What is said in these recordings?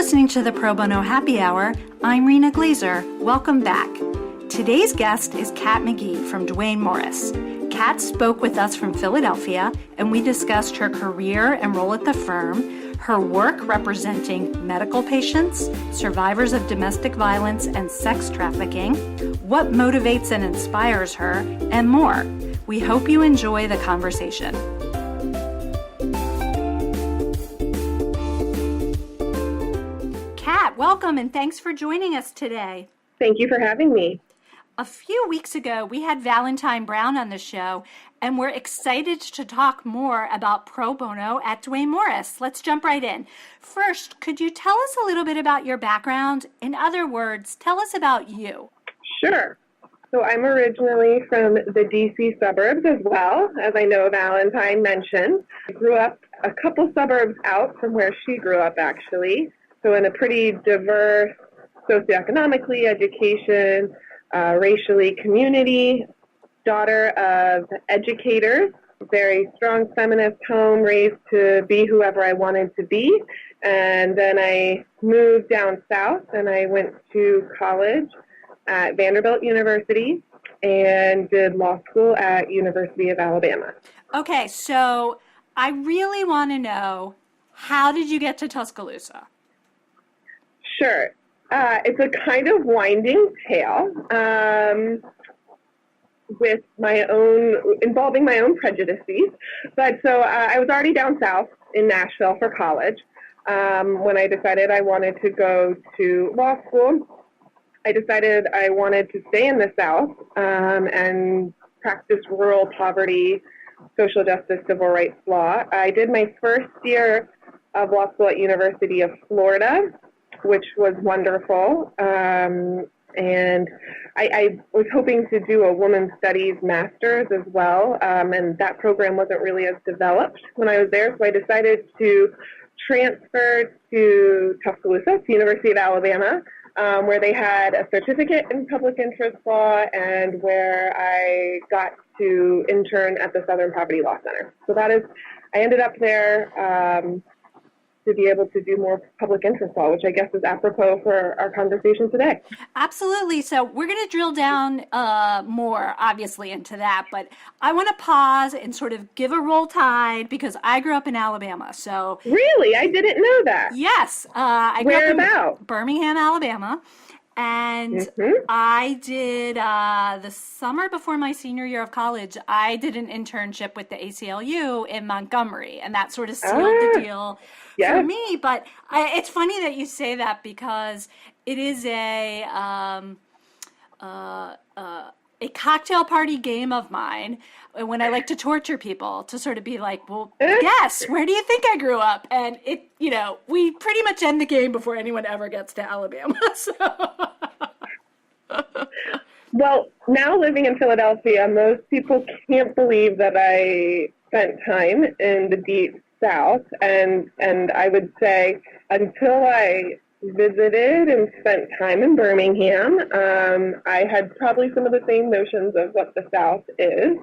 listening to the Pro Bono Happy Hour. I'm Rena Glazer. Welcome back. Today's guest is Kat McGee from Duane Morris. Kat spoke with us from Philadelphia, and we discussed her career and role at the firm, her work representing medical patients, survivors of domestic violence and sex trafficking, what motivates and inspires her, and more. We hope you enjoy the conversation. Kat, welcome and thanks for joining us today. Thank you for having me. A few weeks ago, we had Valentine Brown on the show, and we're excited to talk more about pro bono at Duane Morris. Let's jump right in. First, could you tell us a little bit about your background? In other words, tell us about you. Sure. So I'm originally from the D.C. suburbs as well, as I know Valentine mentioned. I grew up a couple suburbs out from where she grew up, actually. So in a pretty diverse socioeconomically, education, racially community, daughter of educators, very strong feminist home, raised to be whoever I wanted to be. And then I moved down south and I went to college at Vanderbilt University and did law school at University of Alabama. Okay, so I really want to know, how did you get to Tuscaloosa? Sure. It's a kind of winding tale with involving my own prejudices. But so I was already down south in Nashville for college when I decided I wanted to go to law school. I decided I wanted to stay in the South and practice rural poverty, social justice, civil rights law. I did my first year of law school at University of Florida, which was wonderful. And I was hoping to do a women's studies master's as well, and that program wasn't really as developed when I was there, so I decided to transfer to Tuscaloosa, to University of Alabama, where they had a certificate in public interest law and where I got to intern at the Southern Poverty Law Center. So I ended up there to be able to do more public interest law, which I guess is apropos for our conversation today. Absolutely. So we're going to drill down more, obviously, into that. But I want to pause and sort of give a roll tide because I grew up in Alabama. So really? I didn't know that. Yes. I grew Where up in about? Birmingham, Alabama. And I did, the summer before my senior year of college, I did an internship with the ACLU in Montgomery, and that sort of sealed the deal for me. But it's funny that you say that because it is a cocktail party game of mine when I like to torture people to sort of be like, well, guess, where do you think I grew up? And we pretty much end the game before anyone ever gets to Alabama. So. Well, now living in Philadelphia, most people can't believe that I spent time in the deep South. And I would say until I visited and spent time in Birmingham, I had probably some of the same notions of what the South is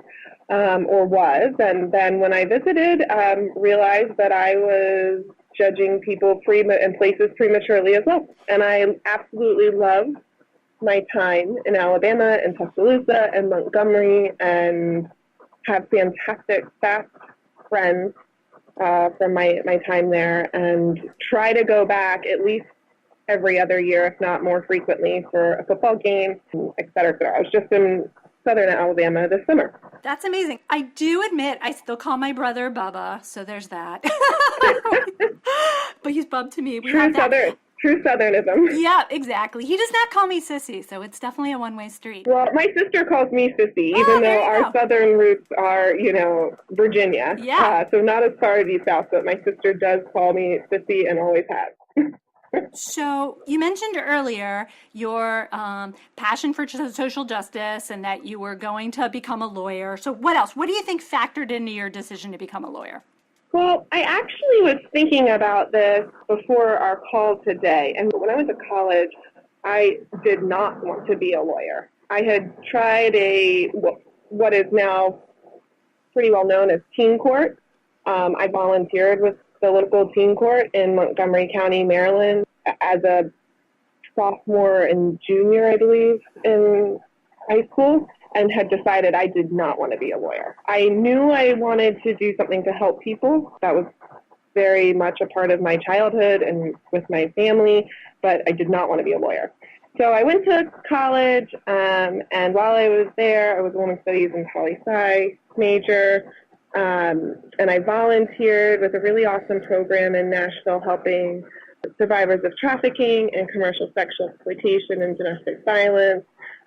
or was. And then when I visited, realized that I was judging people and places prematurely as well. And I absolutely love my time in Alabama and Tuscaloosa and Montgomery and have fantastic fast friends from my time there and try to go back at least every other year, if not more frequently, for a football game, et cetera, et cetera. I was just in southern Alabama this summer. That's amazing. I do admit I still call my brother Bubba, so there's that. But he's Bub to me. True Southernism. Yeah, exactly. He does not call me Sissy, so it's definitely a one-way street. Well, my sister calls me Sissy, even though our Southern roots are, Virginia. Yeah. So not as far as the South, but my sister does call me Sissy and always has. So you mentioned earlier your passion for social justice and that you were going to become a lawyer. So what else? What do you think factored into your decision to become a lawyer? Well, I actually was thinking about this before our call today. And when I went to college, I did not want to be a lawyer. I had tried what is now pretty well known as teen court. I volunteered with the local teen court in Montgomery County, Maryland. as a sophomore and junior, I believe, in high school, and had decided I did not want to be a lawyer. I knew I wanted to do something to help people. That was very much a part of my childhood and with my family, but I did not want to be a lawyer. So I went to college, and while I was there, I was a women's studies and poli-sci major, and I volunteered with a really awesome program in Nashville helping survivors of trafficking and commercial sexual exploitation and domestic violence,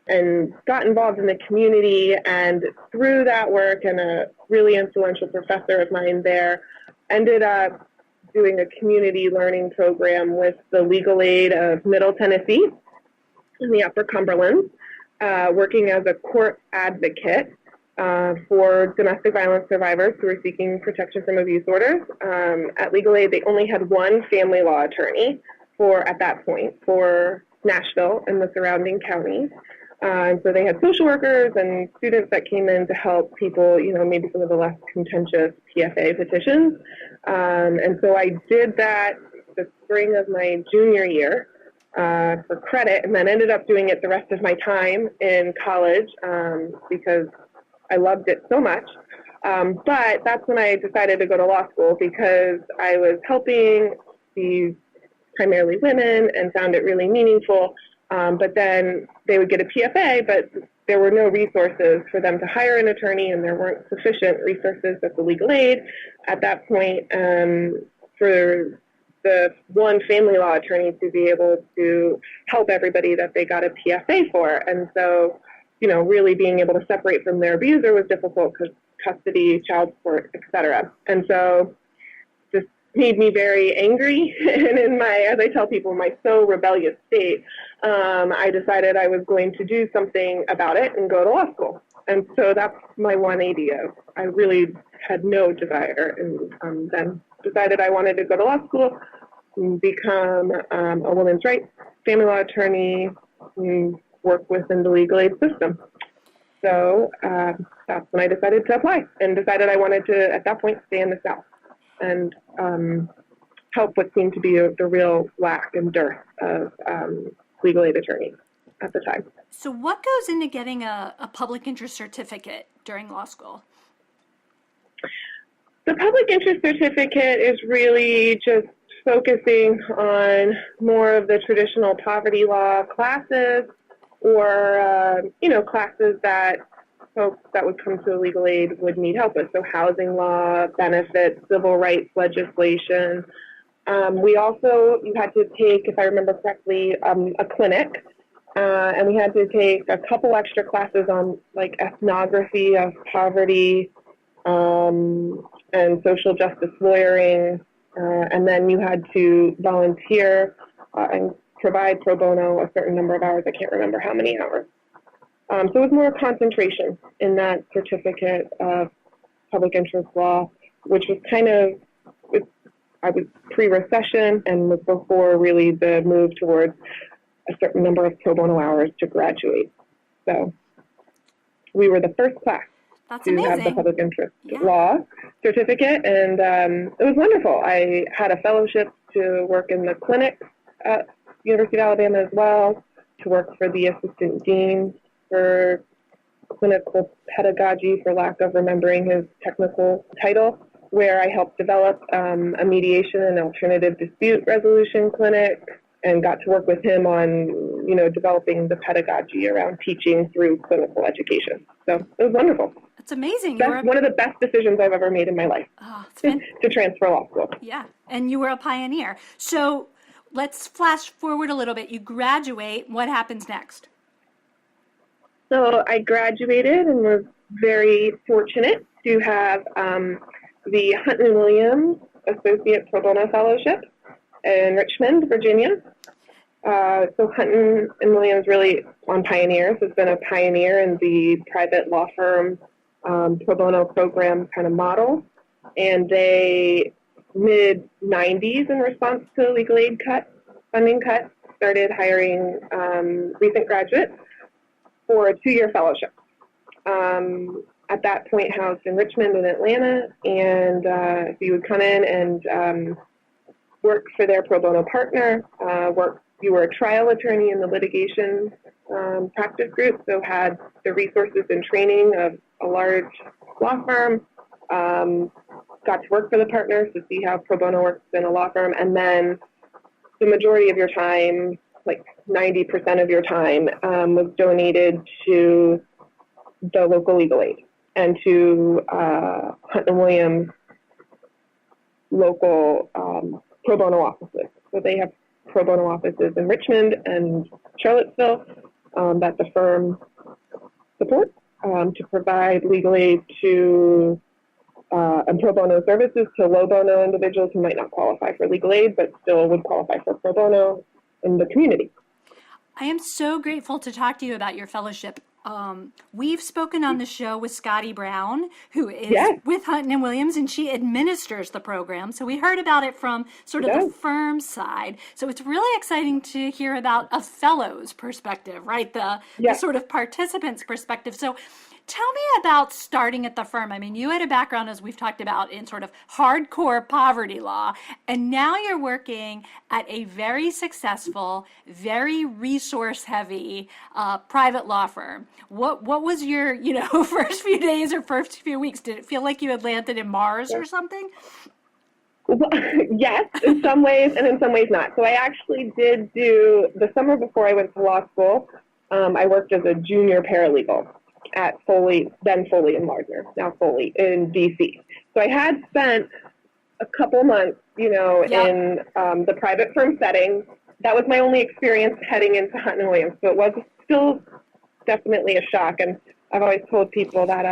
and got involved in the community. And through that work, and a really influential professor of mine there ended up doing a community learning program with the legal aid of Middle Tennessee in the Upper Cumberland, working as a court advocate for domestic violence survivors who were seeking protection from abuse orders. At Legal Aid, they only had one family law attorney at that point, for Nashville and the surrounding counties. And so they had social workers and students that came in to help people, maybe some of the less contentious PFA petitions. And so I did that the spring of my junior year for credit, and then ended up doing it the rest of my time in college because I loved it so much. But that's when I decided to go to law school, because I was helping these primarily women and found it really meaningful. But then they would get a PFA, but there were no resources for them to hire an attorney, and there weren't sufficient resources at the legal aid at that point for the one family law attorney to be able to help everybody that they got a PFA for. And so, really being able to separate from their abuser was difficult because custody, child support, etc. And so just made me very angry. And in my, as I tell people, my so rebellious state, I decided I was going to do something about it and go to law school. And so that's my 180. I really had no desire, and then decided I wanted to go to law school and become a women's rights family law attorney and work within the legal aid system. So that's when I decided to apply, and decided I wanted to, at that point, stay in the South and help what seemed to be the real lack and dearth of legal aid attorneys at the time. So what goes into getting a public interest certificate during law school? The public interest certificate is really just focusing on more of the traditional poverty law classes, or classes that folks that would come to legal aid would need help with. So housing law, benefits, civil rights legislation. We also, you had to take, if I remember correctly, a clinic, and we had to take a couple extra classes on like ethnography of poverty and social justice lawyering, and then you had to volunteer and provide pro bono a certain number of hours. I can't remember how many hours. So it was more concentration in that certificate of public interest law, which was kind of, I was pre-recession and was before really the move towards a certain number of pro bono hours to graduate. So we were the first class to have the public interest law certificate, and it was wonderful. I had a fellowship to work in the clinic at University of Alabama as well, to work for the assistant dean for clinical pedagogy, for lack of remembering his technical title, where I helped develop a mediation and alternative dispute resolution clinic, and got to work with him on, developing the pedagogy around teaching through clinical education. So it was wonderful. It's amazing. One of the best decisions I've ever made in my life, to transfer law school. Yeah, and you were a pioneer. So let's flash forward a little bit. You graduate. What happens next? So I graduated and was very fortunate to have the Hunton Williams Associate Pro Bono Fellowship in Richmond, Virginia. So Hunton and Williams really, on Pioneers, has been a pioneer in the private law firm pro bono program kind of model. And they, mid-90s, in response to legal aid funding cuts, started hiring recent graduates for a 2-year fellowship. At that point, housed in Richmond and Atlanta, and so you would come in and worked for their pro bono partner, you were a trial attorney in the litigation practice group, so had the resources and training of a large law firm, got to work for the partners to see how pro bono works in a law firm, and then the majority of your time, like 90% of your time, was donated to the local legal aid and to Hunt and Williams local pro bono offices. So they have pro bono offices in Richmond and Charlottesville that the firm supports to provide legal aid to and pro bono services to low bono individuals who might not qualify for legal aid but still would qualify for pro bono in the community. I am so grateful to talk to you about your fellowship. We've spoken on the show with Scotty Brown, who is with Hunt and Williams, and she administers the program. So we heard about it from sort of the firm side. So it's really exciting to hear about a fellow's perspective, right? The sort of participant's perspective. So tell me about starting at the firm. I mean, you had a background, as we've talked about, in sort of hardcore poverty law, and now you're working at a very successful, very resource-heavy private law firm. What was your, first few days or first few weeks? Did it feel like you had landed in Mars or something? Well, yes, in some ways, and in some ways not. So I actually did do, the summer before I went to law school, I worked as a junior paralegal at Foley, then Foley and Lardner, now Foley in DC. So I had spent a couple months, in the private firm setting. That was my only experience heading into Hunt and Williams. So it was still definitely a shock. And I've always told people that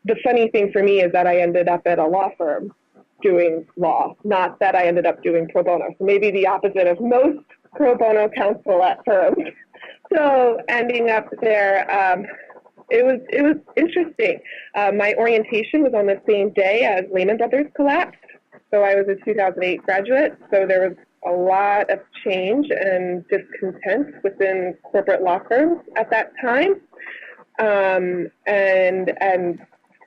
the funny thing for me is that I ended up at a law firm doing law, not that I ended up doing pro bono. So maybe the opposite of most pro bono counsel at firms. So ending up there, it was interesting. My orientation was on the same day as Lehman Brothers collapsed. So I was a 2008 graduate. So there was a lot of change and discontent within corporate law firms at that time, and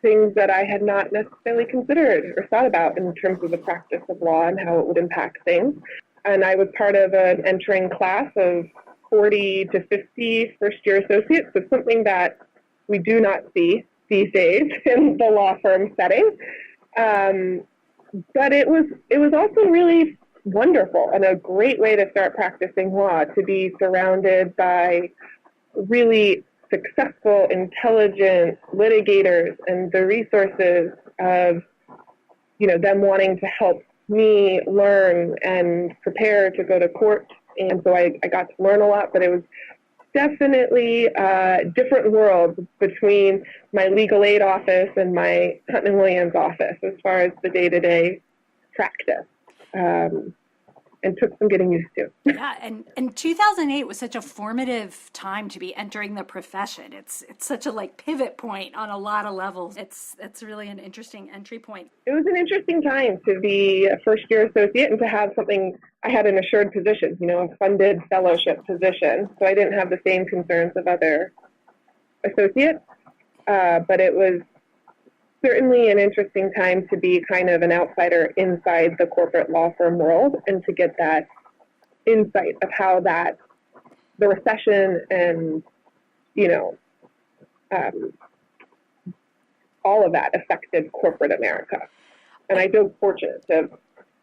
things that I had not necessarily considered or thought about in terms of the practice of law and how it would impact things. And I was part of an entering class of 40 to 50 first-year associates. So something that we do not see these days in the law firm setting. But it was also really wonderful and a great way to start practicing law, to be surrounded by really successful, intelligent litigators and the resources of, them wanting to help me learn and prepare to go to court. And so I got to learn a lot, but it was definitely different worlds between my legal aid office and my Hunt and Williams office as far as the day-to-day practice, and took some getting used to. Yeah, and 2008 was such a formative time to be entering the profession. It's such a pivot point on a lot of levels. It's really an interesting entry point. It was an interesting time to be a first-year associate and to have something. I had an assured position, a funded fellowship position, so I didn't have the same concerns of other associates, but it was certainly an interesting time to be kind of an outsider inside the corporate law firm world and to get that insight of how the recession and, all of that affected corporate America. And I feel fortunate to have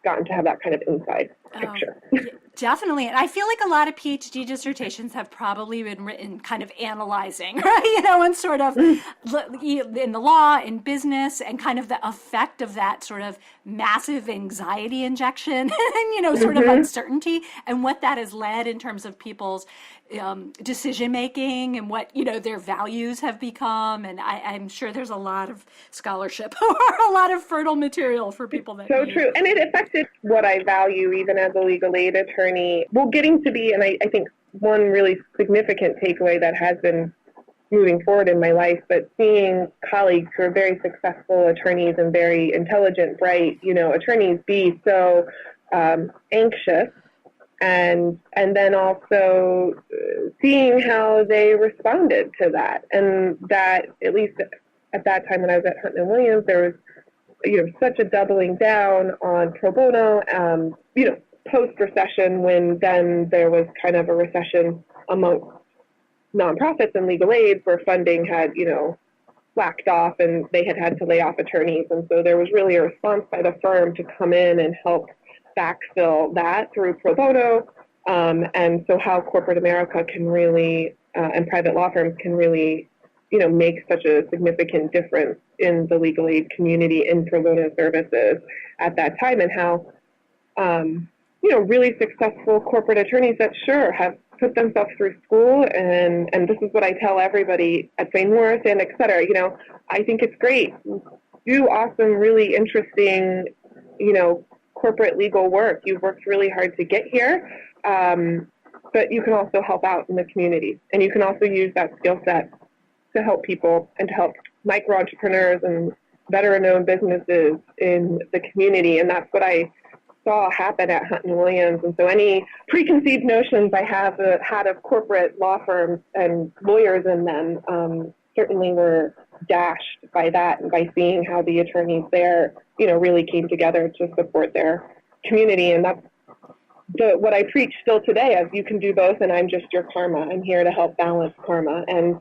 gotten to have that kind of inside picture. Definitely. And I feel like a lot of PhD dissertations have probably been written kind of analyzing, right? And sort of in the law, in business, and kind of the effect of that sort of massive anxiety injection and, sort of uncertainty, and what that has led in terms of people's decision making and what, their values have become. And I'm sure there's a lot of scholarship or a lot of fertile material for people that So true. And it affected what I value even as a legal aid attorney. Well, getting to be, and I think one really significant takeaway that has been moving forward in my life, but seeing colleagues who are very successful attorneys and very intelligent, bright, attorneys be so anxious, and then also seeing how they responded to that, and that at least at that time when I was at Hunt and Williams, there was such a doubling down on pro bono, post-recession, when then there was kind of a recession amongst nonprofits and legal aids where funding had, slacked off and they had to lay off attorneys. And so there was really a response by the firm to come in and help backfill that through pro bono. And so how corporate America can really, and private law firms can really, make such a significant difference in the legal aid community in pro bono services at that time, and how, really successful corporate attorneys that have put themselves through school, and this is what I tell everybody at Duane Morris and et cetera, I think it's great. Do awesome, really interesting, corporate legal work. You've worked really hard to get here, but you can also help out in the community, and you can also use that skill set to help people and to help micro entrepreneurs and veteran-owned businesses in the community. And that's what I saw happen at Hunt & Williams. And so any preconceived notions I had of corporate law firms and lawyers in them certainly were dashed by that, and by seeing how the attorneys there, really came together to support their community. And that's what I preach still today, as you can do both, and I'm just your karma. I'm here to help balance karma and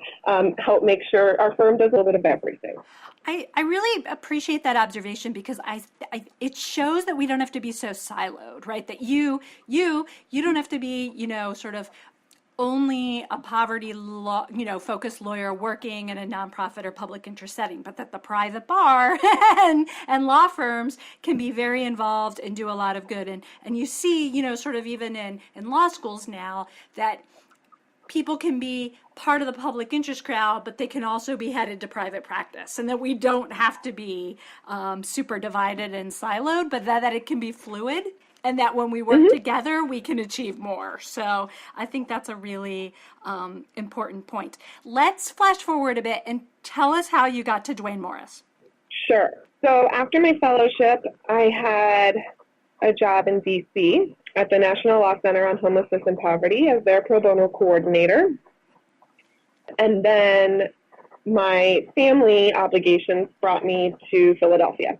help make sure our firm does a little bit of everything. I really appreciate that observation, because it shows that we don't have to be so siloed, right? That you don't have to be, sort of only a poverty law, focused lawyer working in a nonprofit or public interest setting, but that the private bar and law firms can be very involved and do a lot of good. And you see, sort of even in law schools now, that people can be part of the public interest crowd, but they can also be headed to private practice, and that we don't have to be super divided and siloed, but that it can be fluid, and that when we work together, we can achieve more. So I think that's a really important point. Let's flash forward a bit and tell us how you got to Duane Morris. Sure. So after my fellowship, I had a job in D.C. at the National Law Center on Homelessness and Poverty as their pro bono coordinator. And then my family obligations brought me to Philadelphia.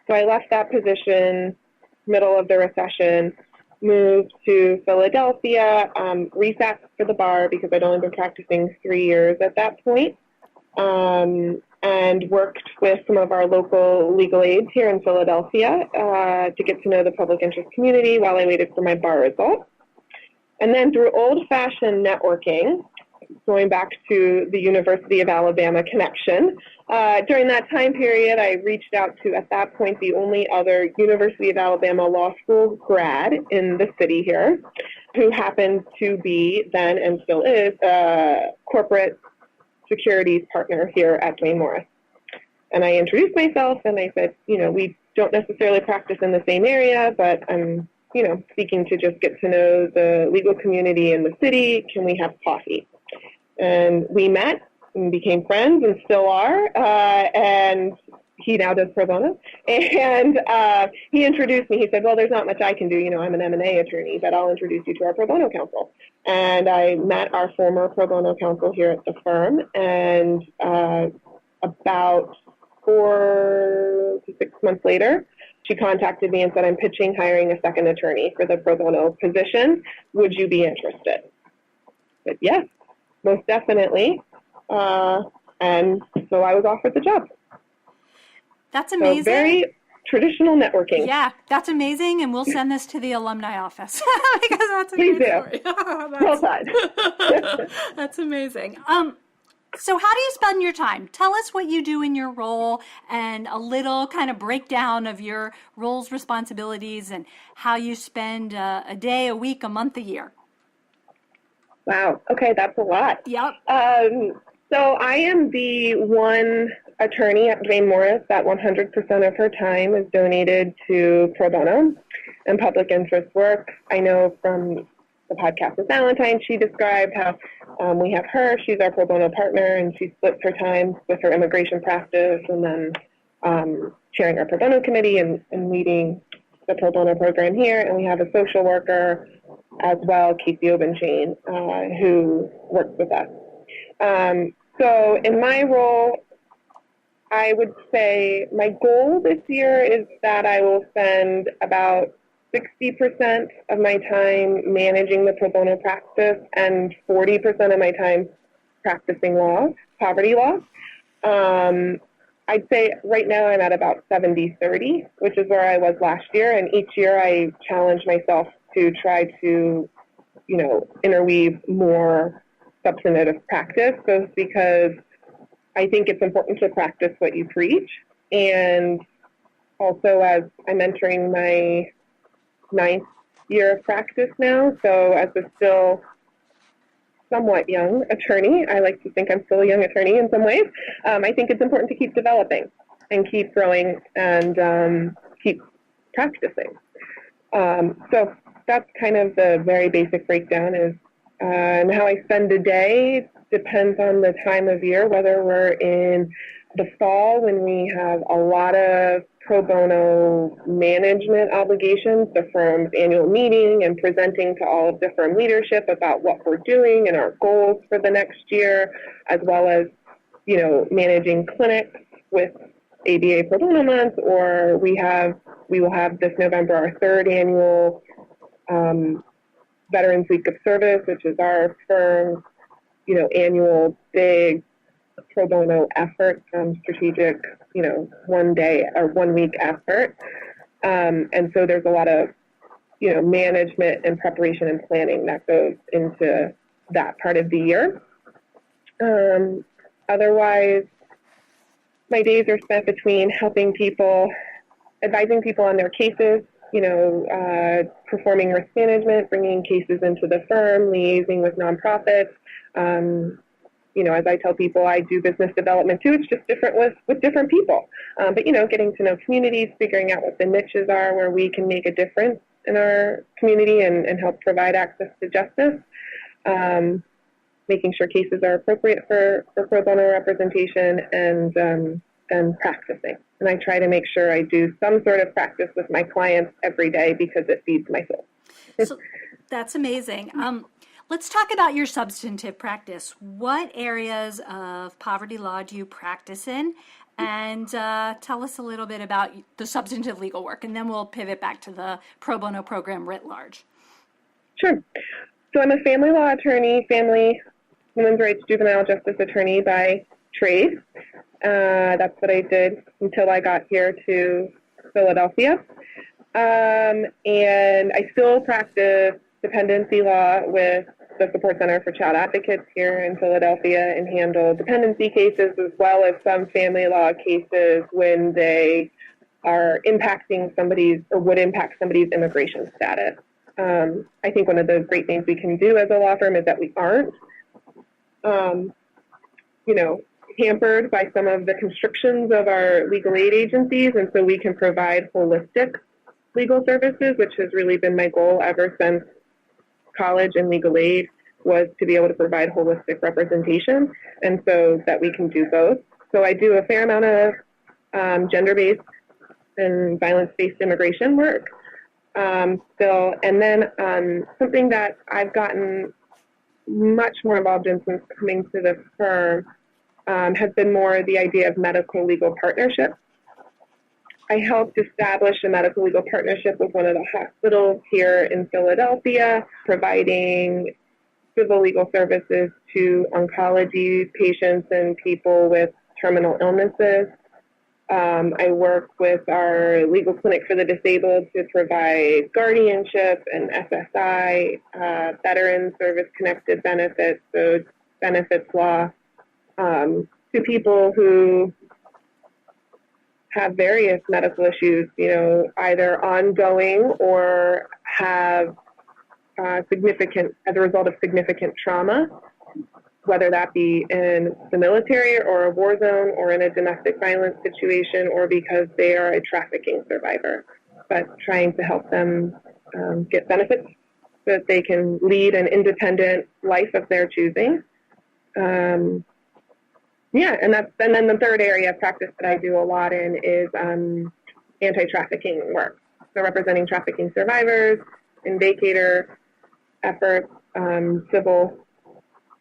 So I left that position middle of the recession, moved to Philadelphia, resat for the bar because I'd only been practicing 3 years at that point, and worked with some of our local legal aids here in Philadelphia to get to know the public interest community while I waited for my bar results. And then through old-fashioned networking, going back to the University of Alabama connection, during that time period, I reached out to, at that point, the only other University of Alabama Law School grad in the city here, who happened to be then and still is a corporate securities partner here at Duane Morris. And I introduced myself, and I said, we don't necessarily practice in the same area, but I'm, seeking to just get to know the legal community in the city. Can we have coffee? And we met and became friends and still are. And he now does pro bono. And he introduced me. He said, well, there's not much I can do. I'm an M&A attorney, but I'll introduce you to our pro bono counsel. And I met our former pro bono counsel here at the firm. And about 4 to 6 months later, she contacted me and said, I'm pitching hiring a second attorney for the pro bono position. Would you be interested? I said, yes, most definitely. And so I was offered the job. That's amazing. So very traditional networking. Yeah, that's amazing. And we'll send this to the alumni office because that's a Please great do. story. Well done. That's amazing. So how do you spend your time? Tell us what you do in your role and a little kind of breakdown of your roles, responsibilities, and how you spend a day, a week, a month, a year. Wow. Okay, that's a lot. Yep. So I am the one attorney at Duane Morris that 100% of her time is donated to pro bono and public interest work. I know from the podcast with Valentine, she described how we have her. She's our pro bono partner, and she splits her time with her immigration practice and then chairing our pro bono committee and leading the pro bono program here. And we have a social worker as well, Casey Obenchain, who works with us. So in my role, I would say my goal this year is that I will spend about 60% of my time managing the pro bono practice and 40% of my time practicing law, poverty law. I'd say right now I'm at about 70-30, which is where I was last year. And each year I challenge myself to try to, interweave more substantive practice, both because I think it's important to practice what you preach. And also as I'm entering my 9th year of practice now, so as a still somewhat young attorney, I like to think I'm still a young attorney in some ways, I think it's important to keep developing and keep growing and keep practicing. So that's kind of the very basic breakdown is and how I spend a day depends on the time of year, whether we're in the fall when we have a lot of pro bono management obligations, the firm's annual meeting and presenting to all of the firm leadership about what we're doing and our goals for the next year, as well as, managing clinics with ABA Pro Bono Month, or we will have this November our 3rd annual Veterans Week of Service, which is our firm's, annual big pro bono effort, strategic, 1 day or 1 week effort. And so there's a lot of, management and preparation and planning that goes into that part of the year. Otherwise, my days are spent between helping people, advising people on their cases, performing risk management, bringing cases into the firm, liaising with nonprofits. As I tell people, I do business development too. It's just different with different people. But, getting to know communities, figuring out what the niches are where we can make a difference in our community and help provide access to justice. Making sure cases are appropriate for pro bono representation and practicing. And I try to make sure I do some sort of practice with my clients every day because it feeds my soul. So that's amazing. Let's talk about your substantive practice. What areas of poverty law do you practice in? And tell us a little bit about the substantive legal work, and then we'll pivot back to the pro bono program writ large. Sure. So I'm a family law attorney, family, women's rights, juvenile justice attorney by trade. That's what I did until I got here to Philadelphia. And I still practice dependency law with the Support Center for Child Advocates here in Philadelphia and handle dependency cases as well as some family law cases when they are impacting somebody's or would impact somebody's immigration status. I think one of the great things we can do as a law firm is that we aren't, hampered by some of the constrictions of our legal aid agencies, and so we can provide holistic legal services, which has really been my goal ever since college and legal aid, was to be able to provide holistic representation, and so that we can do both. So I do a fair amount of gender-based and violence-based immigration work still, and then something that I've gotten much more involved in since coming to the firm has been more the idea of medical legal partnership. I helped establish a medical legal partnership with one of the hospitals here in Philadelphia, providing civil legal services to oncology patients and people with terminal illnesses. I work with our legal clinic for the disabled to provide guardianship and SSI, veteran service-connected benefits, so benefits law, to people who have various medical issues, either ongoing or have significant, as a result of significant trauma, whether that be in the military or a war zone or in a domestic violence situation or because they are a trafficking survivor, but trying to help them get benefits so that they can lead an independent life of their choosing. And then the third area of practice that I do a lot in is anti-trafficking work. So representing trafficking survivors, indicator efforts, civil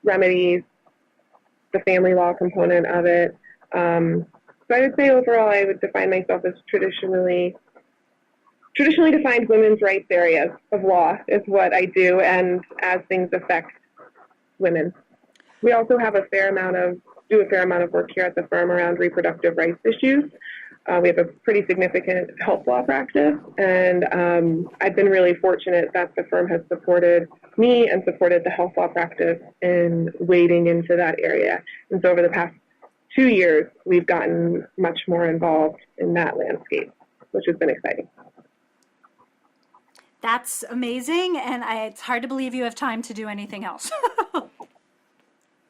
remedies, the family law component of it. So So I would say overall I would define myself as traditionally defined women's rights areas of law is what I do, and as things affect women. We also have do a fair amount of work here at the firm around reproductive rights issues. We have a pretty significant health law practice, and I've been really fortunate that the firm has supported me and supported the health law practice in wading into that area. And so over the past 2 years, we've gotten much more involved in that landscape, which has been exciting. That's amazing, and it's hard to believe you have time to do anything else.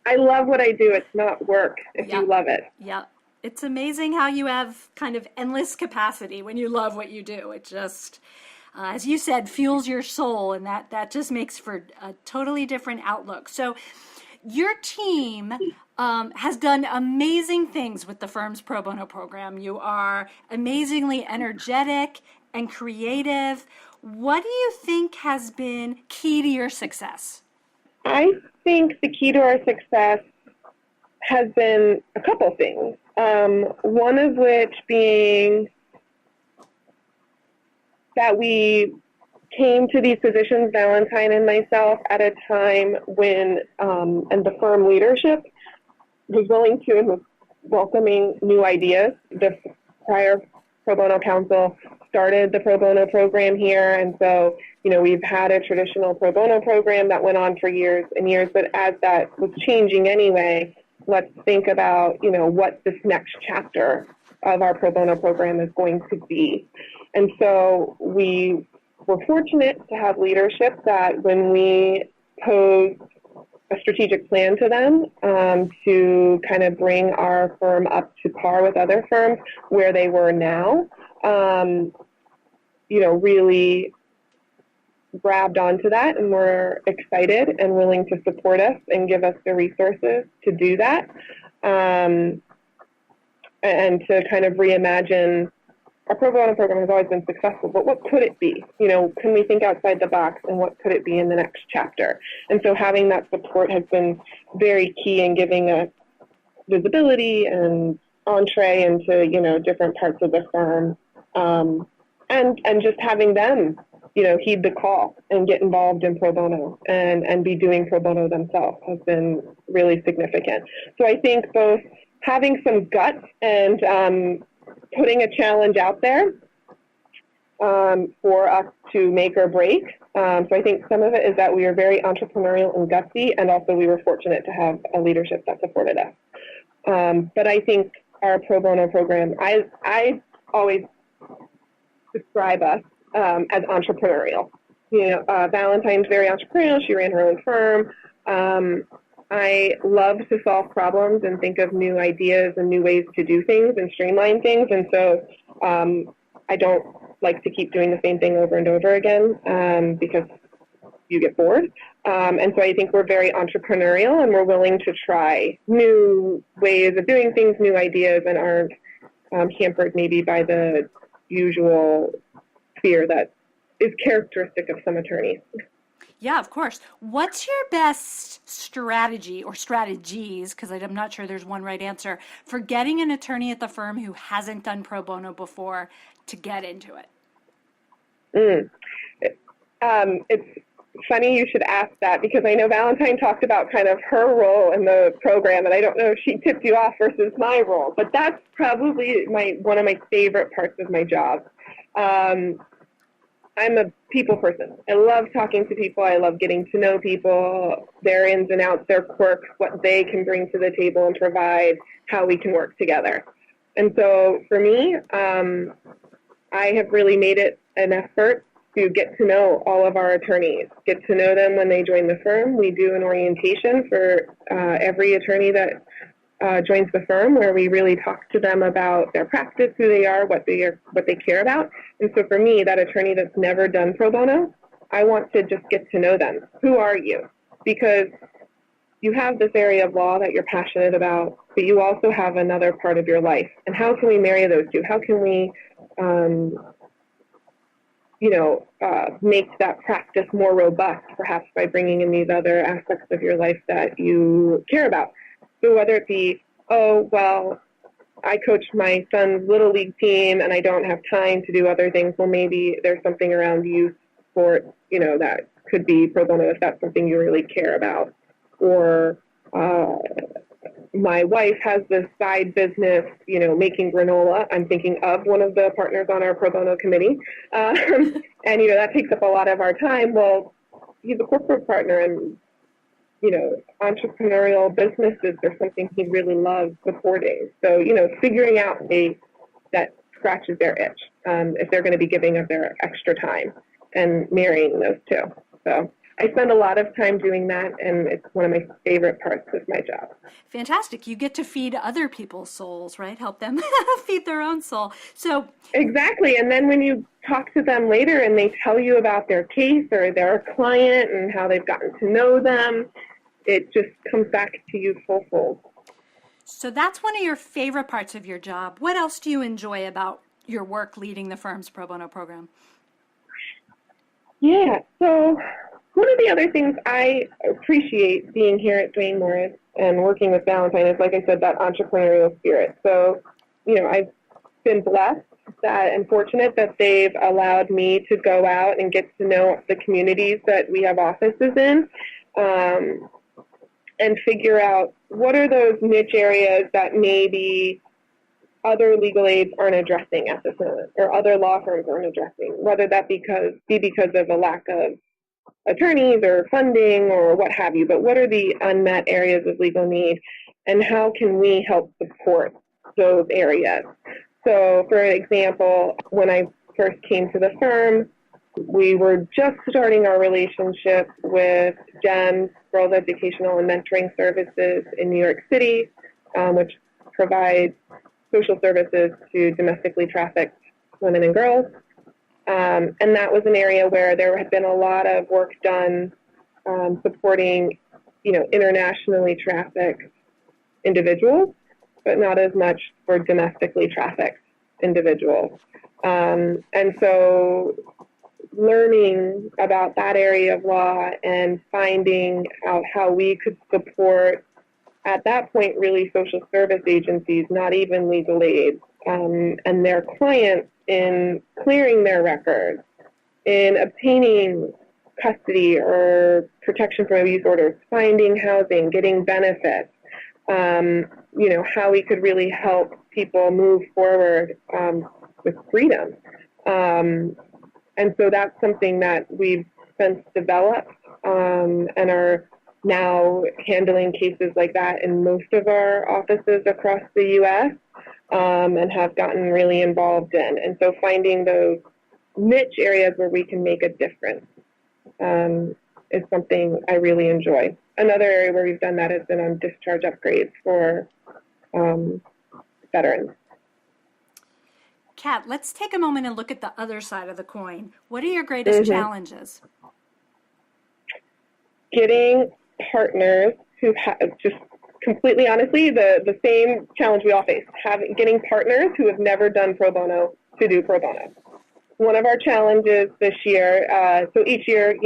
I love what I do. It's not work if you love it. Yeah. It's amazing how you have kind of endless capacity when you love what you do. It just, as you said, fuels your soul, and that just makes for a totally different outlook. So your team has done amazing things with the firm's pro bono program. You are amazingly energetic and creative. What do you think has been key to your success? I think the key to our success has been a couple things. One of which being that we came to these positions, Valentine and myself, at a time when, and the firm leadership was willing to and was welcoming new ideas. The prior pro bono counsel started the pro bono program here, and so, we've had a traditional pro bono program that went on for years and years, but as that was changing anyway, let's think about, what this next chapter of our pro bono program is going to be. And so we were fortunate to have leadership that when we posed a strategic plan to them to kind of bring our firm up to par with other firms where they were now, really grabbed onto that and were excited and willing to support us and give us the resources to do that, and to kind of reimagine. Our pro bono program has always been successful, but what could it be? Can we think outside the box, and what could it be in the next chapter? And so having that support has been very key in giving us visibility and entree into, different parts of the firm, and just having them, heed the call and get involved in pro bono and be doing pro bono themselves has been really significant. So I think both having some guts and putting a challenge out there for us to make or break. So I think some of it is that we are very entrepreneurial and gutsy, and also we were fortunate to have a leadership that supported us. But I think our pro bono program, I always describe us as entrepreneurial. Valentine's very entrepreneurial. She ran her own firm. I love to solve problems and think of new ideas and new ways to do things and streamline things. And so I don't like to keep doing the same thing over and over again because you get bored. And so I think we're very entrepreneurial, and we're willing to try new ways of doing things, new ideas, and aren't hampered maybe by the usual fear that is characteristic of some attorneys. Yeah, of course. What's your best strategy or strategies, because I'm not sure there's one right answer, for getting an attorney at the firm who hasn't done pro bono before to get into it? It's funny you should ask that, because I know Valentine talked about kind of her role in the program, and I don't know if she tipped you off versus my role, but that's probably one of my favorite parts of my job. I'm a people person. I love talking to people. I love getting to know people, their ins and outs, their quirks, what they can bring to the table and provide, how we can work together. And so for me, I have really made it an effort to get to know all of our attorneys, get to know them when they join the firm. We do an orientation for every attorney that joins the firm, where we really talk to them about their practice, who they are, what they care about. And so for me, that attorney that's never done pro bono, I want to just get to know them. Who are you? Because you have this area of law that you're passionate about, but you also have another part of your life. And how can we marry those two? How can we, make that practice more robust, perhaps by bringing in these other aspects of your life that you care about? So whether it be, I coach my son's little league team and I don't have time to do other things. Well, maybe there's something around youth sports, that could be pro bono if that's something you really care about. Or my wife has this side business, making granola. I'm thinking of one of the partners on our pro bono committee. And, that takes up a lot of our time. Well, he's a corporate partner and, entrepreneurial businesses are something he really loves supporting. So, figuring out a that scratches their itch if they're going to be giving of their extra time and marrying those two. So I spend a lot of time doing that, and it's one of my favorite parts of my job. Fantastic. You get to feed other people's souls, right? Help them feed their own soul. So exactly. And then when you talk to them later and they tell you about their case or their client and how they've gotten to know them, it just comes back to you full fold. So that's one of your favorite parts of your job. What else do you enjoy about your work leading the firm's pro bono program? Yeah, so one of the other things I appreciate being here at Duane Morris and working with Valentine is, like I said, that entrepreneurial spirit. So, I've been blessed and fortunate that they've allowed me to go out and get to know the communities that we have offices in and figure out what are those niche areas that maybe other legal aids aren't addressing at this moment, or other law firms aren't addressing, whether that be because of a lack of attorneys or funding or what have you. But what are the unmet areas of legal need, and how can we help support those areas? So, for example, when I first came to the firm, we were just starting our relationship with GEMS, Girls Educational and Mentoring Services in New York City, which provides social services to domestically trafficked women and girls. And that was an area where there had been a lot of work done supporting, internationally trafficked individuals, but not as much for domestically trafficked individuals. And so learning about that area of law and finding out how we could support, at that point, really social service agencies, not even legal aid, and their clients in clearing their records, in obtaining custody or protection from abuse orders, finding housing, getting benefits, how we could really help people move forward with freedom. And so that's something that we've since developed and are now handling cases like that in most of our offices across the U.S. And have gotten really involved in. And so finding those niche areas where we can make a difference is something I really enjoy. Another area where we've done that has been on discharge upgrades for veterans. Kat, let's take a moment and look at the other side of the coin. What are your greatest challenges? Getting partners who have, just completely honestly, the same challenge we all face, getting partners who have never done pro bono to do pro bono. One of our challenges this year, so each year,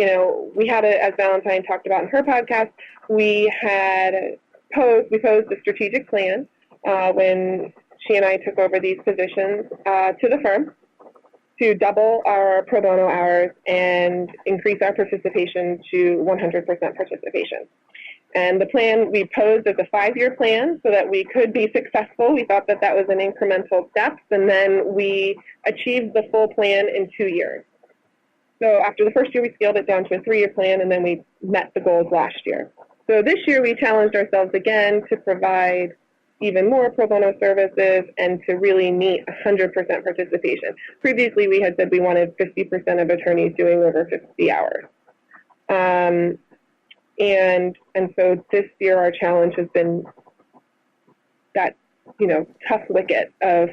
we had, as Valentine talked about in her podcast, we posed a strategic plan when she and I took over these positions to the firm to double our pro bono hours and increase our participation to 100% participation. And the plan we posed as a 5-year plan so that we could be successful. We thought that was an incremental step, and then we achieved the full plan in 2 years. So after the first year, we scaled it down to a 3-year plan, and then we met the goals last year. So this year, we challenged ourselves again to provide even more pro bono services and to really meet 100% participation. Previously, we had said we wanted 50% of attorneys doing over 50 hours. And so this year our challenge has been that, tough wicket of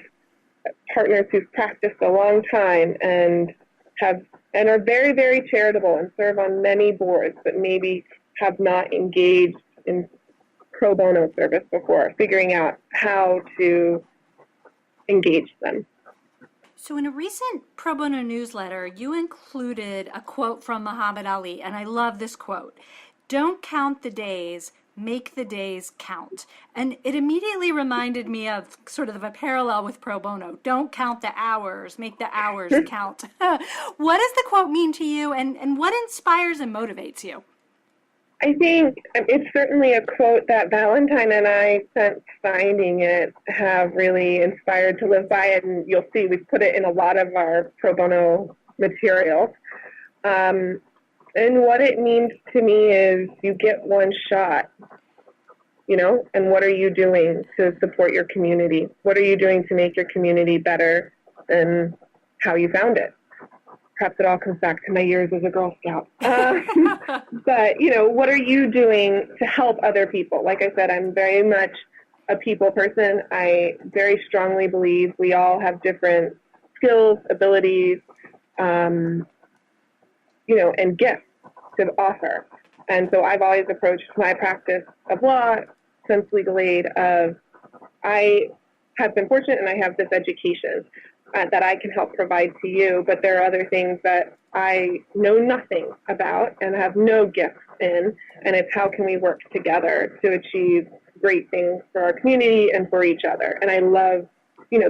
partners who've practiced a long time and are very, very charitable and serve on many boards, but maybe have not engaged in pro bono service before, figuring out how to engage them. So in a recent pro bono newsletter, you included a quote from Muhammad Ali, and I love this quote. "Don't count the days make the days count. And it immediately reminded me of sort of a parallel with pro bono. Don't count the hours, make the hours count. What does the quote mean to you, and what inspires and motivates you? I think it's certainly a quote that Valentine and I, since finding it, have really inspired to live by it. And you'll see we've put it in a lot of our pro bono materials. And what it means to me is you get one shot, and what are you doing to support your community? What are you doing to make your community better than how you found it? Perhaps it all comes back to my years as a Girl Scout. But, what are you doing to help other people? Like I said, I'm very much a people person. I very strongly believe we all have different skills, abilities, and gifts to offer. And so I've always approached my practice of law since legal aid of I have been fortunate and I have this education that I can help provide to you, but there are other things that I know nothing about and have no gifts in, and it's how can we work together to achieve great things for our community and for each other. And I love,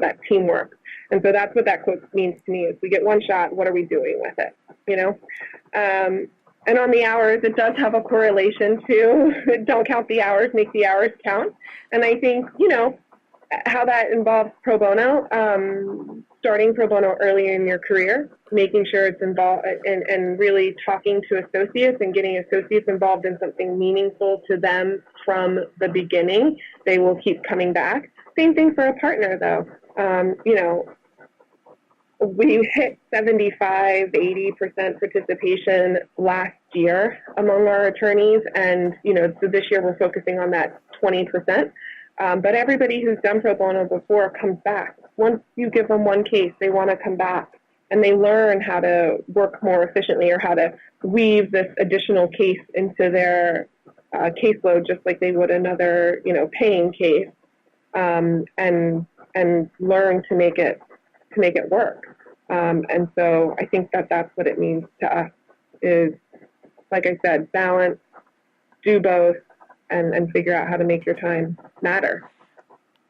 that teamwork. And so that's what that quote means to me is we get one shot, what are we doing with it, And on the hours, it does have a correlation to don't count the hours, make the hours count. And I think, how that involves pro bono, starting pro bono early in your career, making sure it's involved and really talking to associates and getting associates involved in something meaningful to them from the beginning. They will keep coming back. Same thing for a partner, though. We hit 75, 80% participation last year among our attorneys. And, so this year we're focusing on that 20%. But everybody who's done pro bono before comes back. Once you give them one case, they want to come back. And they learn how to work more efficiently or how to weave this additional case into their caseload just like they would another, paying case, and learn to make it work. And so I think that's what it means to us is, like I said, balance, do both, and figure out how to make your time matter.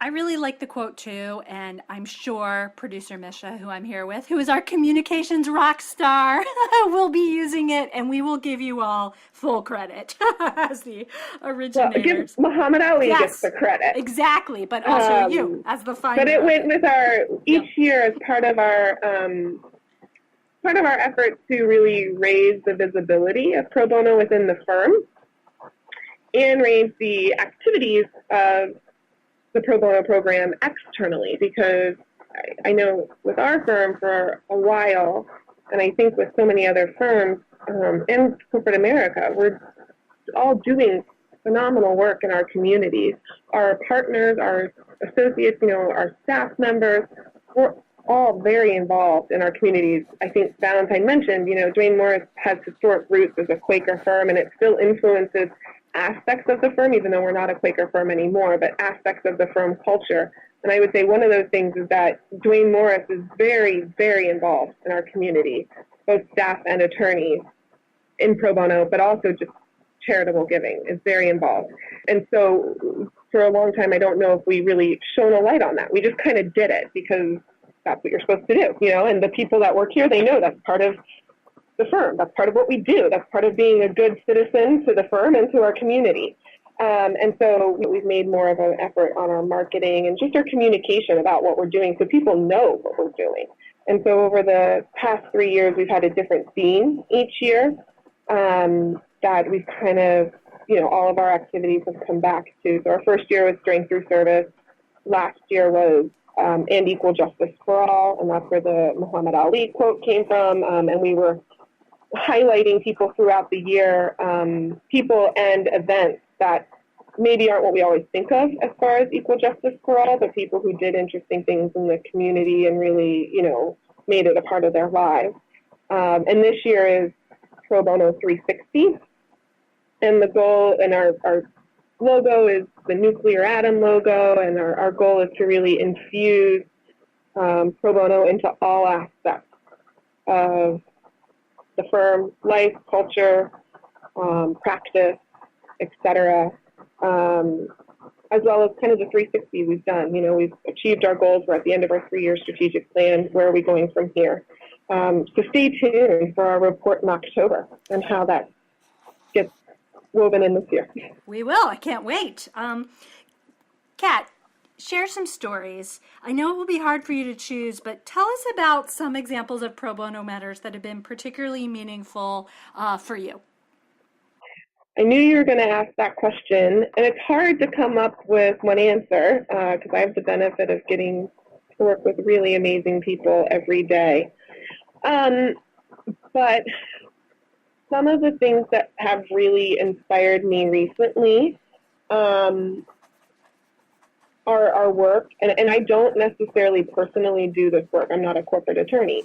I really like the quote too, and I'm sure producer Misha, who I'm here with, who is our communications rock star, will be using it, and we will give you all full credit as the originators. Well, Muhammad Ali gets the credit. Exactly, but also you as the finder. But it went with each year as part of our effort to really raise the visibility of pro bono within the firm and raise the activities of the pro bono program externally, because I know with our firm for a while, and I think with so many other firms in corporate America, we're all doing phenomenal work in our communities. Our partners, our associates, our staff members, we're all very involved in our communities. I think Valentine mentioned, Duane Morris has historic roots as a Quaker firm, and it still influences aspects of the firm, even though we're not a Quaker firm anymore, but aspects of the firm culture. And I would say one of those things is that Duane Morris is very, very involved in our community, both staff and attorneys in pro bono, but also just charitable giving is very involved. And so for a long time, I don't know if we really shone a light on that. We just kind of did it because that's what you're supposed to do, and the people that work here, they know that's part of the firm. That's part of what we do. That's part of being a good citizen to the firm and to our community. And so we've made more of an effort on our marketing and just our communication about what we're doing so people know what we're doing. And so over the past 3 years, we've had a different theme each year that we've kind of, all of our activities have come back to. So our first year was strength through service. Last year was and equal justice for all, and that's where the Muhammad Ali quote came from. And we were highlighting people throughout the year, people and events that maybe aren't what we always think of as far as equal justice for all, but people who did interesting things in the community and really, made it a part of their lives. And this year is Pro Bono 360. And the goal and our logo is the nuclear atom logo, and our goal is to really infuse pro bono into all aspects of the firm, life, culture, practice, etc. as well as kind of the 360 we've done. You know, we've achieved our goals. We're at the end of our 3-year strategic plan. Where are we going from here? So stay tuned for our report in October and how that gets woven in this year. We will. I can't wait. Kat, share some stories. I know it will be hard for you to choose, but tell us about some examples of pro bono matters that have been particularly meaningful for you. I knew you were going to ask that question, and it's hard to come up with one answer because I have the benefit of getting to work with really amazing people every day. But some of the things that have really inspired me recently are our work, and I don't necessarily personally do this work. I'm not a corporate attorney,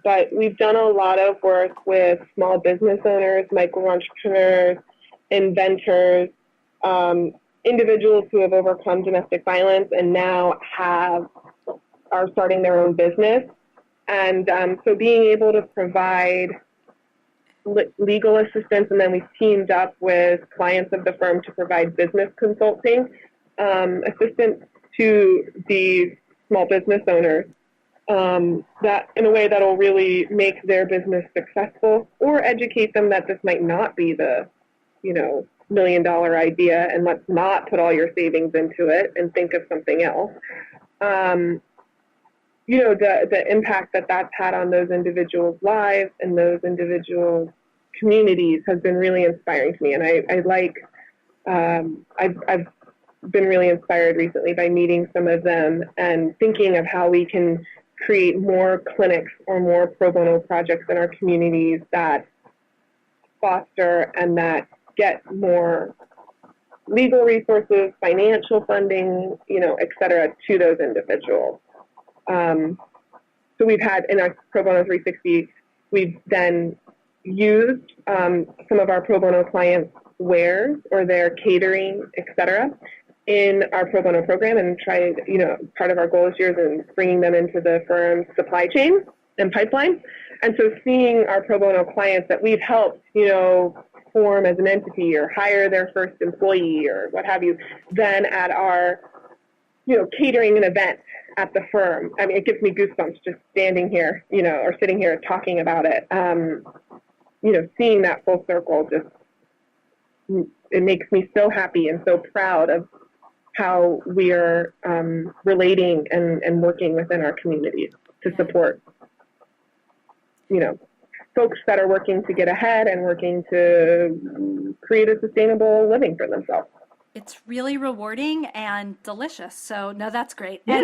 but we've done a lot of work with small business owners, micro entrepreneurs, inventors, individuals who have overcome domestic violence and now are starting their own business. And so being able to provide legal assistance, and then we've teamed up with clients of the firm to provide business consulting assistance to these small business owners, that in a way that will really make their business successful, or educate them that this might not be the $1 million idea, and let's not put all your savings into it and think of something else. The impact that that's had on those individuals' lives and those individual communities has been really inspiring to me. And I've been really inspired recently by meeting some of them and thinking of how we can create more clinics or more pro bono projects in our communities that foster and that get more legal resources, financial funding, et cetera, to those individuals. So we've had in our Pro Bono 360, we've then used some of our pro bono clients' wares or their catering, et cetera, in our pro bono program, and tried, part of our goal this year is bringing them into the firm's supply chain and pipeline. And so seeing our pro bono clients that we've helped, form as an entity or hire their first employee or what have you, then at our, catering an event at the firm. I mean, it gives me goosebumps just standing here, or sitting here talking about it. Seeing that full circle it makes me so happy and so proud of how we are relating and working within our communities to support, folks that are working to get ahead and working to create a sustainable living for themselves. It's really rewarding and delicious. So, no, that's great. Yeah,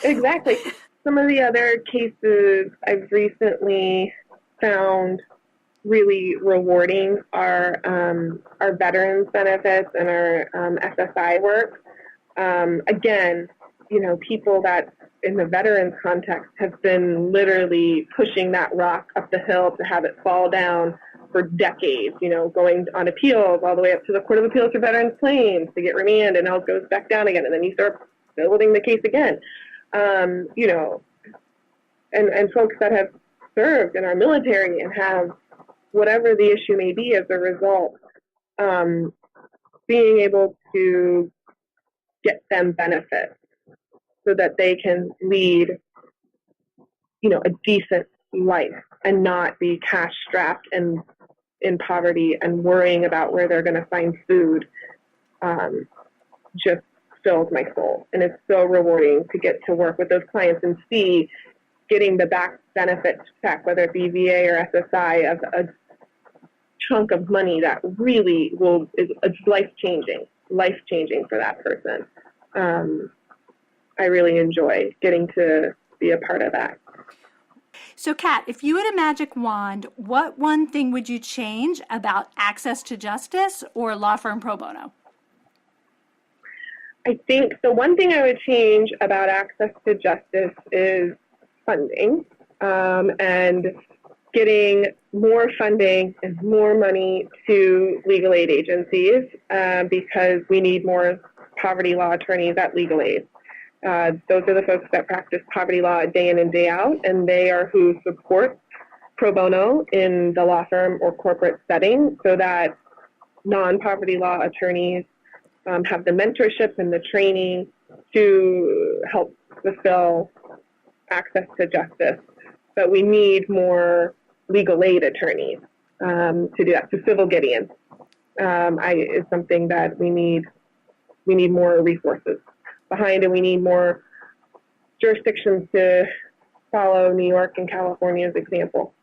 exactly. Some of the other cases I've recently found really rewarding are our veterans benefits and our SSI work. Again, people that in the veterans context have been literally pushing that rock up the hill to have it fall down for decades, going on appeals all the way up to the Court of Appeals for Veterans Claims to get remanded, and now it goes back down again, and then you start building the case again. And folks that have served in our military and have whatever the issue may be as a result, being able to get them benefits so that they can lead, a decent life and not be cash strapped and in poverty and worrying about where they're going to find food, just fills my soul. And it's so rewarding to get to work with those clients and see getting the back benefit check, whether it be VA or SSI, of a chunk of money that really is life-changing for that person. I really enjoy getting to be a part of that. So, Kat, if you had a magic wand, what one thing would you change about access to justice or law firm pro bono? I think the one thing I would change about access to justice is funding, and getting more funding and more money to legal aid agencies, because we need more poverty law attorneys at legal aid. Those are the folks that practice poverty law day in and day out, and they are who support pro bono in the law firm or corporate setting, so that non-poverty law attorneys have the mentorship and the training to help fulfill access to justice. But we need more legal aid attorneys to do that. So civil Gideon is something that we need more resources behind, and we need more jurisdictions to follow New York and California's example.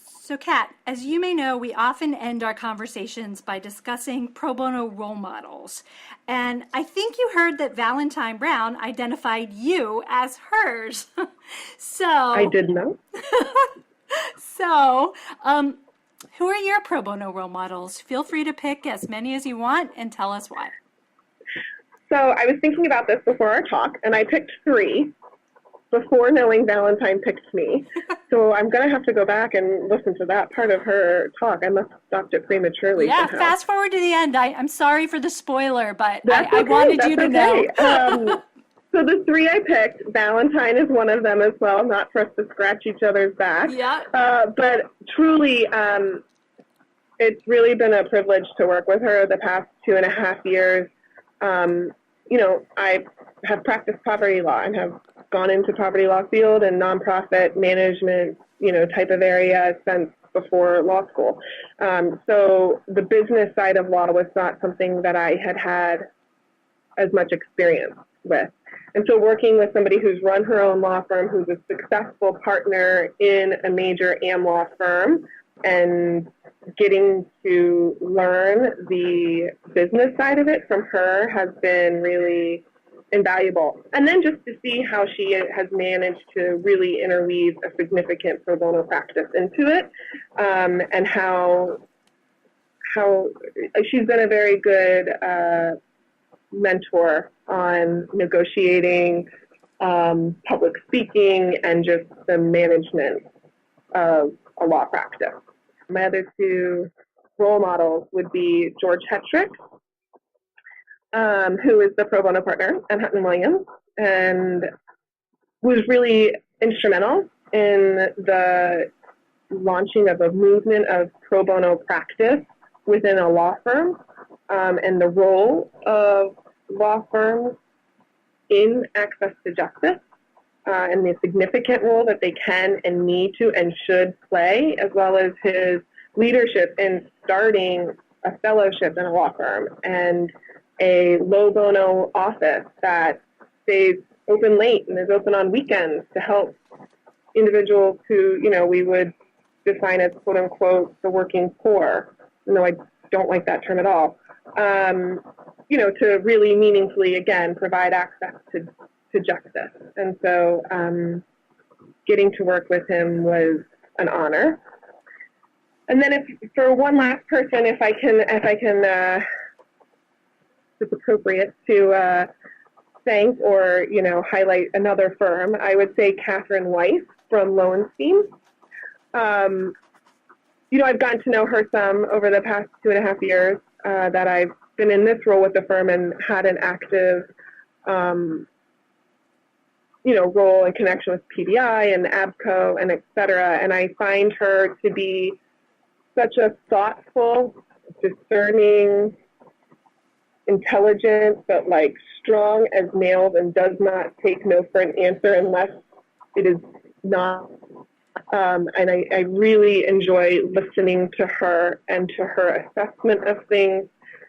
So, Kat, as you may know, we often end our conversations by discussing pro bono role models. And I think you heard that Valentine Brown identified you as hers. So I did know. So, who are your pro bono role models? Feel free to pick as many as you want and tell us why. So I was thinking about this before our talk, and I picked 3 before knowing Valentine picked me. So I'm going to have to go back and listen to that part of her talk. I must have stopped it prematurely. Yeah, somehow. Fast forward to the end. I'm sorry for the spoiler, but I wanted you to know. So the 3 I picked, Valentine is one of them as well, not for us to scratch each other's back. Yeah. But truly, it's really been a privilege to work with her the past 2.5 years. I have practiced poverty law and have gone into poverty law field and nonprofit management, type of area since before law school. So the business side of law was not something that I had as much experience with. And so working with somebody who's run her own law firm, who's a successful partner in a major AM law firm, and getting to learn the business side of it from her has been really invaluable. And then just to see how she has managed to really interweave a significant pro bono practice into it, and how she's been a very good mentor on negotiating, public speaking, and just the management of a law practice. My other 2 role models would be George Hetrick, who is the pro bono partner at Hutton Williams, and was really instrumental in the launching of a movement of pro bono practice within a law firm, and the role of law firms in access to justice, and the significant role that they can and need to and should play, as well as his leadership in starting a fellowship in a law firm and a low bono office that stays open late and is open on weekends to help individuals who, we would define as quote unquote the working poor, though I don't like that term at all, to really meaningfully, again, provide access to justice. And so getting to work with him was an honor. And then for one last person, if I can, it's appropriate to thank or, highlight another firm, I would say Katharyn Weiss from Lowenstein. I've gotten to know her some over the past 2.5 years that I've been in this role with the firm and had an active, role and connection with PBI and ABCO and et cetera. And I find her to be such a thoughtful, discerning, intelligent, but strong as nails, and does not take no for an answer unless it is not. And I really enjoy listening to her and to her assessment of things,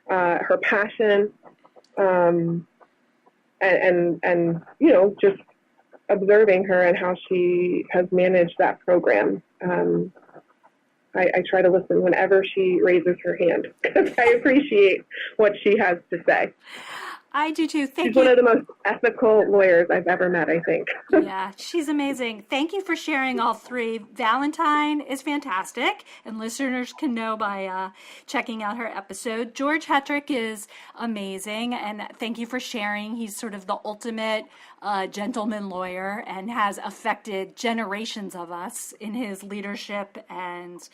her passion, and just observing her and how she has managed that program. I try to listen whenever she raises her hand because I appreciate what she has to say. I do too. She's one of the most ethical lawyers I've ever met, I think. Yeah, she's amazing. Thank you for sharing all 3. Valentine is fantastic, and listeners can know by checking out her episode. George Hetrick is amazing, and thank you for sharing. He's sort of the ultimate gentleman lawyer and has affected generations of us in his leadership and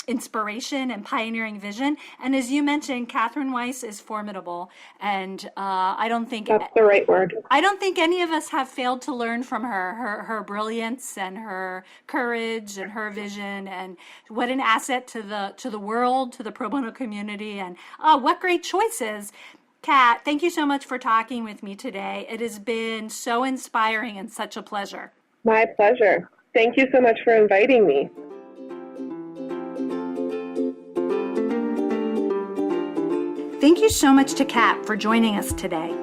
inspiration and pioneering vision. And as you mentioned, Katharyn Weiss is formidable, and I don't think that's the right word. I don't think any of us have failed to learn from her brilliance and her courage and her vision, and what an asset to the world, to the pro bono community, and what great choices. Kat, thank you so much for talking with me today. It has been so inspiring and such a pleasure. My pleasure. Thank you so much for inviting me. Thank you so much to Kat for joining us today.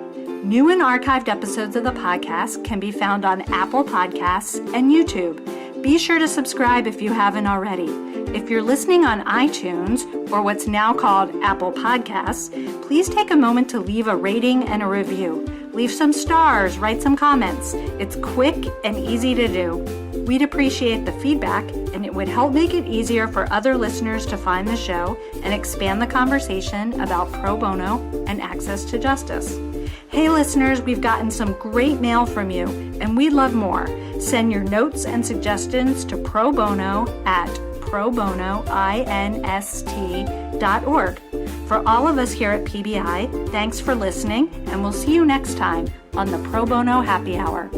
New and archived episodes of the podcast can be found on Apple Podcasts and YouTube. Be sure to subscribe if you haven't already. If you're listening on iTunes, or what's now called Apple Podcasts, please take a moment to leave a rating and a review. Leave some stars, write some comments. It's quick and easy to do. We'd appreciate the feedback, and it would help make it easier for other listeners to find the show and expand the conversation about pro bono and access to justice. Hey listeners, we've gotten some great mail from you, and we'd love more. Send your notes and suggestions to probono@probonoinst.org. For all of us here at PBI, thanks for listening, and we'll see you next time on the Pro Bono Happy Hour.